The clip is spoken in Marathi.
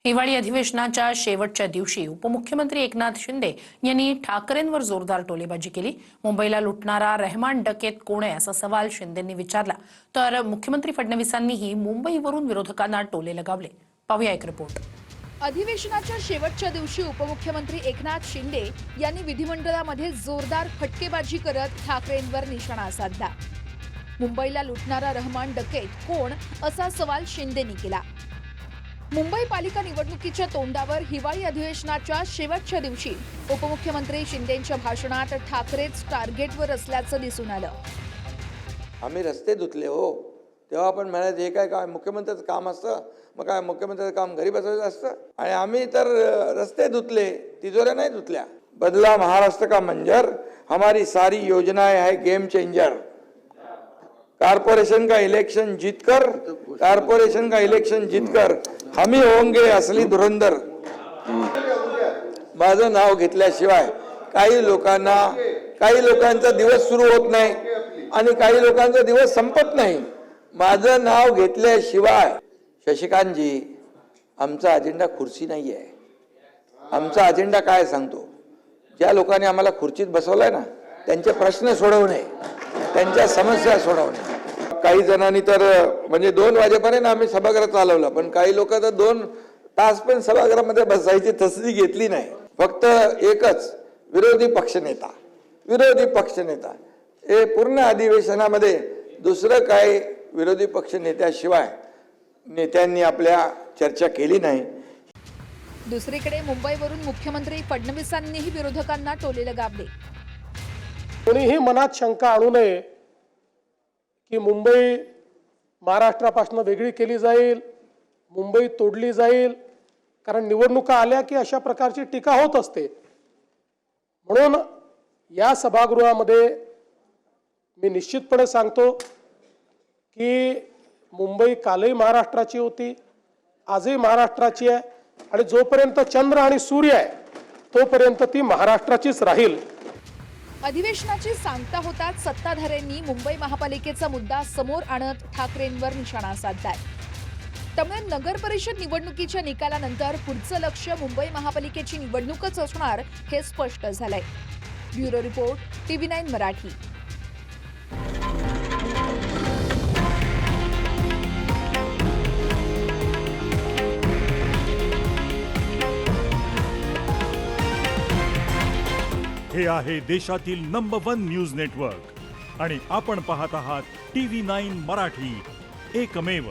हिवाळी अधिवेशनाच्या शेवटच्या दिवशी उपमुख्यमंत्री एकनाथ शिंदे यांनी ठाकरेंवर जोरदार टोलेबाजी केली। मुंबईला लुटणारा रहमान डकेत कोण आहे असा सवाल शिंदेंनी विचारला, तर मुख्यमंत्री फडणवीसांनीही मुंबईवरून विरोधकांना टोले लगावले। पाहूया एक रिपोर्ट। अधिवेशनाच्या शेवटच्या दिवशी उपमुख्यमंत्री एकनाथ शिंदे यांनी विधिमंडळामध्ये जोरदार फटकेबाजी करत ठाकरेंवर निशाणा साधला। मुंबईला लुटणारा रहमान डकेत कोण असा सवाल शिंदेंनी केला। मुंबई पालिका निवडणुकीच्या तोंडावर हिवाळी अधिवेशनाच्या शेवटच्या दिवशी उपमुख्यमंत्री शिंदेंच्या भाषणात ठाकरेच टार्गेटवर असल्याचं दिसून आलं। आम्ही रस्ते धुतले हो, तेव्हा आपण म्हणायचं हे काय मुख्यमंत्र्याचं काम असतं, मग काय मुख्यमंत्र्याचं काम घरी बसवायचं असतं। आणि आम्ही तर रस्ते धुतले, तिजोऱ्या नाही धुतल्या। बदला महाराष्ट्र का मंजर, हमारी सारी योजनाएं है गेम चेंजर। कारपोरेशन का इलेक्शन जीतकर हम ही होंगे असली धुरंधर। माझं नाव घेतल्याशिवाय काही लोकांचा दिवस सुरू होत नाही आणि काही लोकांचा दिवस संपत नाही। माझं नाव घेतल्याशिवाय शशिकांतजी, आमचा अजेंडा खुर्ची नाही आहे। आमचा अजेंडा काय सांगतो, ज्या लोकांनी आम्हाला खुर्चीत बसवलंय ना, त्यांचे प्रश्न सोडवणे, त्यांच्या समस्या सोडवणे। काही जणांनी तर म्हणजे 2 वाजेपर्यंत आम्ही सभागृह चालवलं, पण काही लोक तर 2 तास पण सभागृहामध्ये बसायची तसदी घेतली नाही। फक्त एकच विरोधी पक्षनेता हे पूर्ण अधिवेशनामध्ये दुसरं काही विरोधी पक्षनेत्याशिवाय नेत्यांनी आपल्या चर्चा केली नाही। दुसरीकडे मुंबईवरून मुख्यमंत्री फडणवीसांनीही विरोधकांना टोले लगावले। कोणीही मनात शंका आणू नये की मुंबई महाराष्ट्रापासून वेगळी केली जाईल, मुंबई तोडली जाईल, कारण निवडणुका आल्या की अशा प्रकारची टीका होत असते। म्हणून या सभागृहामध्ये मी निश्चितपणे सांगतो की मुंबई कालही महाराष्ट्राची होती, आजही महाराष्ट्राची आहे आणि जोपर्यंत चंद्र आणि सूर्य आहे तोपर्यंत ती महाराष्ट्राचीच राहील। अधिवेशनाची सांगता होताच सत्ताधाऱ्यांनी मुंबई महापालिकेचा मुद्दा समोर आणत ठाकरेंवर निशाणा साधलाय। त्यामुळे नगर परिषद निवडणुकीच्या निकालानंतर पुढचं लक्ष मुंबई महापालिकेची निवडणूकच असणार हे स्पष्ट झालंय। Bureau report, TV9 Marathi. हे आहे देशातील नंबर 1 न्यूज नेटवर्क आणि आपण पाहत आहात TV9 मराठी, एकमेव।